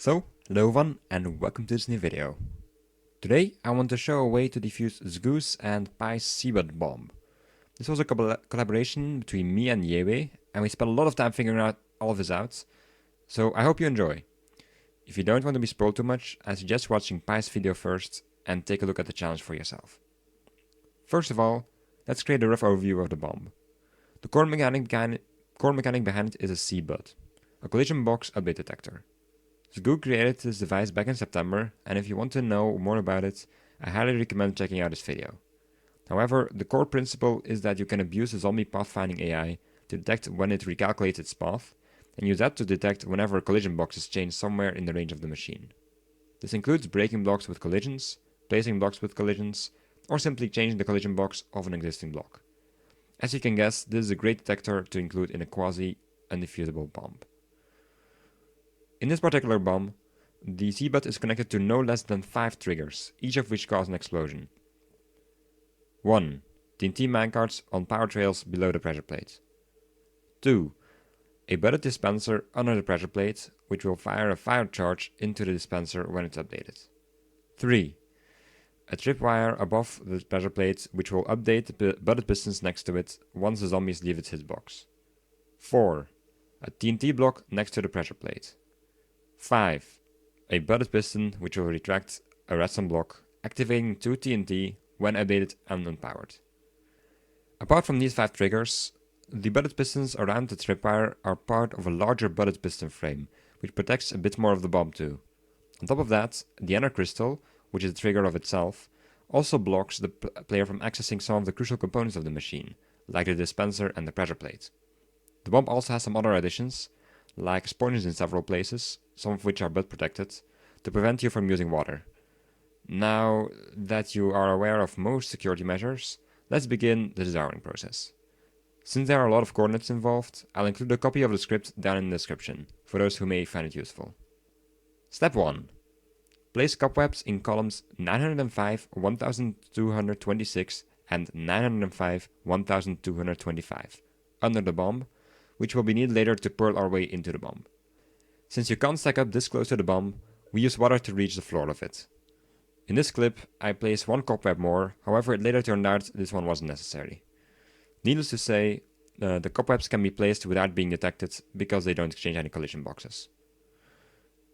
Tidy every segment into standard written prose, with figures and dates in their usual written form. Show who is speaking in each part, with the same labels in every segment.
Speaker 1: So, hello everyone and welcome to this new video. Today I want to show a way to defuse Zgooh's and Pi's CBUD bomb. This was a collaboration between me and Jewe, and we spent a lot of time figuring out all of this out, so I hope you enjoy. If you don't want to be spoiled too much, I suggest watching Pi's video first and take a look at the challenge for yourself. First of all, let's create a rough overview of the bomb. The core mechanic behind it is a CBUD, a collision box update detector. Zgooh created this device back in September, and if you want to know more about it, I highly recommend checking out this video. However, the core principle is that you can abuse the zombie pathfinding AI to detect when it recalculates its path, and use that to detect whenever a collision box is changed somewhere in the range of the machine. This includes breaking blocks with collisions, placing blocks with collisions, or simply changing the collision box of an existing block. As you can guess, this is a great detector to include in a quasi-undefusable bomb. In this particular bomb, the CBUD is connected to no less than 5 triggers, each of which cause an explosion. 1. TNT minecarts on power trails below the pressure plate. 2. A budded dispenser under the pressure plate, which will fire a fire charge into the dispenser when it's updated. 3. A tripwire above the pressure plate, which will update the budded pistons next to it once the zombies leave its hitbox. 4. A TNT block next to the pressure plate. 5. A budded piston which will retract a redstone block, activating 2 TNT when updated and unpowered. Apart from these 5 triggers, the budded pistons around the tripwire are part of a larger budded piston frame, which protects a bit more of the bomb too. On top of that, the Ender crystal, which is a trigger of itself, also blocks the player from accessing some of the crucial components of the machine, like the dispenser and the pressure plate. The bomb also has some other additions, like sponges in several places, some of which are butt protected, to prevent you from using water. Now that you are aware of most security measures, let's begin the designing process. Since there are a lot of coordinates involved, I'll include a copy of the script down in the description, for those who may find it useful. Step 1. Place cobwebs in columns 905, 1226 and 905, 1225 under the bomb, which will be needed later to pearl our way into the bomb. Since you can't stack up this close to the bomb, we use water to reach the floor of it. In this clip, I placed 1 cobweb more, however it later turned out this one wasn't necessary. Needless to say, the cobwebs can be placed without being detected because they don't exchange any collision boxes.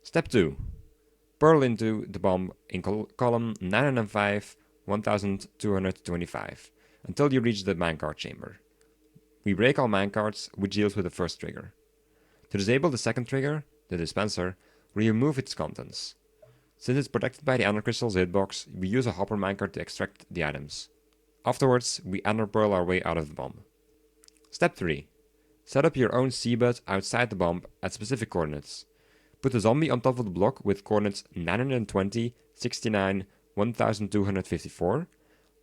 Speaker 1: Step 2. Pearl into the bomb in column 905, 1225 until you reach the minecart chamber. We break all minecarts, which deals with the first trigger. To disable the second trigger, the dispenser, we remove its contents. Since it's protected by the Ender crystal's hitbox, we use a hopper minecart to extract the items. Afterwards, we Ender pearl our way out of the bomb. Step 3. Set up your own CBUD outside the bomb at specific coordinates. Put the zombie on top of the block with coordinates 920, 69, 1254.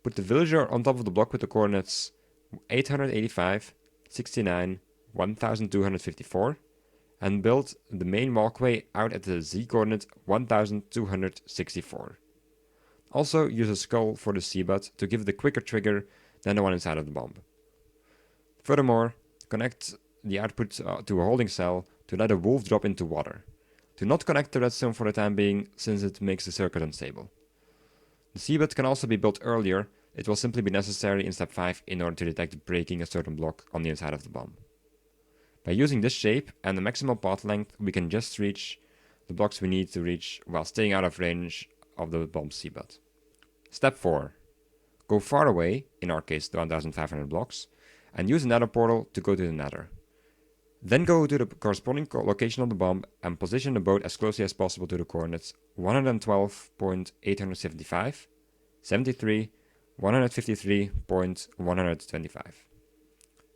Speaker 1: Put the villager on top of the block with the coordinates 885, 69, 1254, and build the main walkway out at the Z coordinate 1264. Also use a skull for the CBUD to give it a quicker trigger than the one inside of the bomb. Furthermore, connect the output to a holding cell to let a wolf drop into water. Do not connect the redstone for the time being, since it makes the circuit unstable. The CBUD can also be built earlier. It will simply be necessary in step 5 in order to detect breaking a certain block on the inside of the bomb. By using this shape and the maximal path length, we can just reach the blocks we need to reach while staying out of range of the bomb's CBUD. Step 4. Go far away, in our case the 1500 blocks, and use the Nether portal to go to the Nether. Then go to the corresponding location of the bomb and position the boat as closely as possible to the coordinates 112.875, 73, 153.125.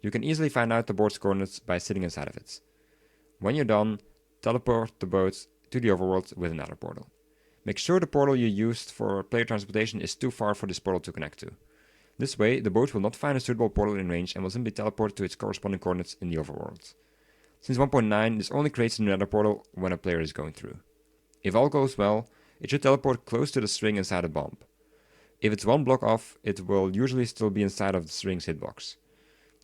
Speaker 1: You can easily find out the board's coordinates by sitting inside of it. When you're done, teleport the boat to the overworld with another portal. Make sure the portal you used for player transportation is too far for this portal to connect to. This way, the boat will not find a suitable portal in range and will simply teleport to its corresponding coordinates in the overworld. Since 1.9, this only creates a nether portal when a player is going through. If all goes well, it should teleport close to the string inside the bomb. If it's 1 block off, it will usually still be inside of the string's hitbox.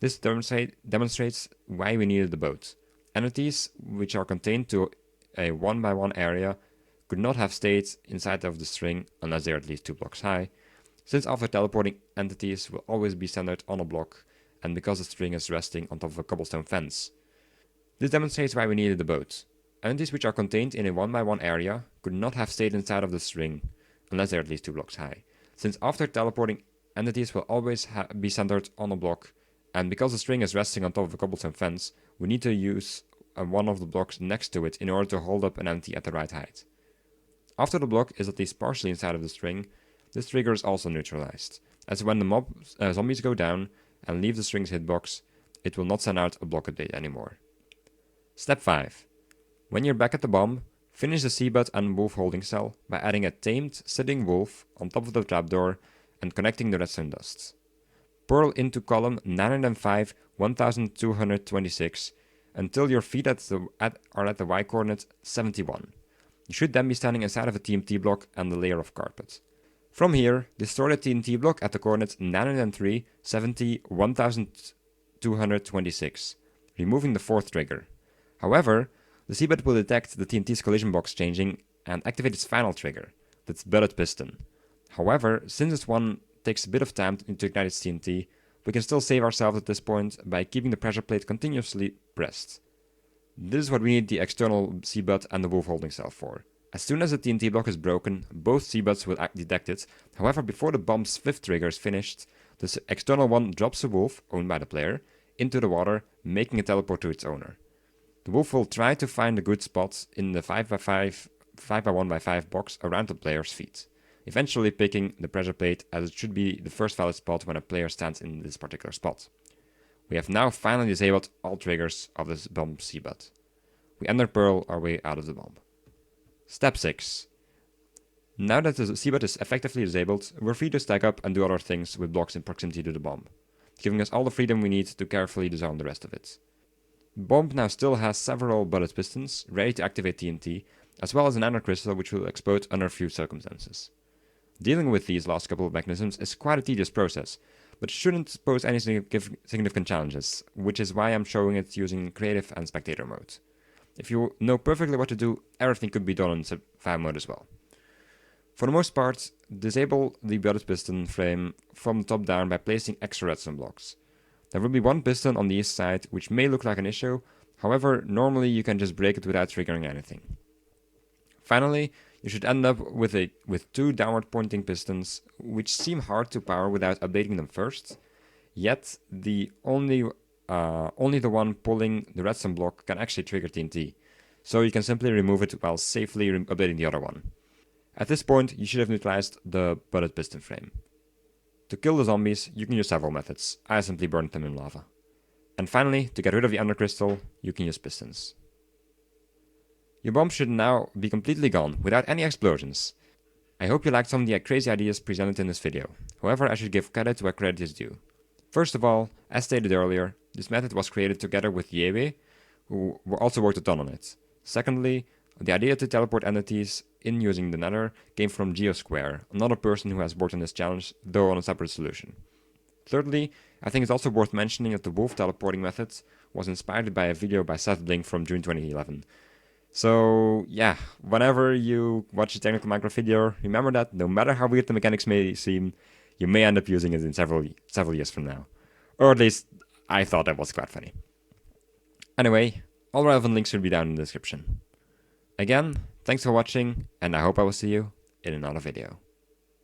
Speaker 1: This demonstrates why we needed the boat. Entities which are contained to a 1x1 area could not have stayed inside of the string unless they are at least 2 blocks high, since after teleporting, entities will always be centered on a block, and because the string is resting on top of a cobblestone fence. This demonstrates why we needed the boat. Entities which are contained in a 1x1 area could not have stayed inside of the string unless they are at least 2 blocks high, since after teleporting, entities will always be centered on a block, and because the string is resting on top of a cobblestone fence, we need to use one of the blocks next to it in order to hold up an entity at the right height. After the block is at least partially inside of the string, this trigger is also neutralized, as when the zombies go down and leave the string's hitbox, it will not send out a block update anymore. Step 5. When you're back at the bomb, finish the CBUD and wolf holding cell by adding a tamed sitting wolf on top of the trapdoor and connecting the redstone dusts. Purl into column 905 1226 until your feet are at the Y coordinate 71. You should then be standing inside of a TNT block and a layer of carpet. From here, destroy the TNT block at the coordinates 903 70 1226, removing the 4th trigger. However, the CBUD will detect the TNT's collision box changing and activate its final trigger, that's bullet piston. However, since this one takes a bit of time to ignite its TNT, we can still save ourselves at this point by keeping the pressure plate continuously pressed. This is what we need the external CBUD and the wolf holding cell for. As soon as the TNT block is broken, both CBUDs will detect it. However, before the bomb's 5th trigger is finished, the external one drops a wolf, owned by the player, into the water, making a teleport to its owner. The wolf will try to find a good spot in the 5x1x5 box around the player's feet, eventually picking the pressure plate as it should be the first valid spot when a player stands in this particular spot. We have now finally disabled all triggers of this bomb CBUD. We ender pearl our way out of the bomb. Step 6. Now that the CBUD is effectively disabled, we're free to stack up and do other things with blocks in proximity to the bomb, giving us all the freedom we need to carefully disarm the rest of it. The bomb now still has several bullet pistons, ready to activate TNT, as well as an ender crystal which will explode under few circumstances. Dealing with these last couple of mechanisms is quite a tedious process, but shouldn't pose any significant challenges, which is why I'm showing it using creative and spectator mode. If you know perfectly what to do, everything could be done in survival mode as well. For the most part, disable the bullet piston frame from the top down by placing extra redstone blocks. There will be one piston on the east side, which may look like an issue, however, normally you can just break it without triggering anything. Finally, you should end up with 2 downward pointing pistons, which seem hard to power without updating them first, yet only the one pulling the redstone block can actually trigger TNT, so you can simply remove it while safely updating the other one. At this point, you should have neutralized the bullet piston frame. To kill the zombies, you can use several methods. I simply burned them in lava. And finally, to get rid of the ender crystal, you can use pistons. Your bomb should now be completely gone, without any explosions. I hope you liked some of the crazy ideas presented in this video. However, I should give credit where credit is due. First of all, as stated earlier, this method was created together with Jewe, who also worked a ton on it. Secondly, the idea to teleport entities in using the Nether came from Geosquare, another person who has worked on this challenge, though on a separate solution. Thirdly, I think it's also worth mentioning that the wolf teleporting method was inspired by a video by Seth Blink from June 2011. So yeah, whenever you watch a technical Minecraft video, remember that no matter how weird the mechanics may seem, you may end up using it in several years from now. Or at least, I thought that was quite funny. Anyway, all relevant links will be down in the description. Again, thanks for watching, and I hope I will see you in another video.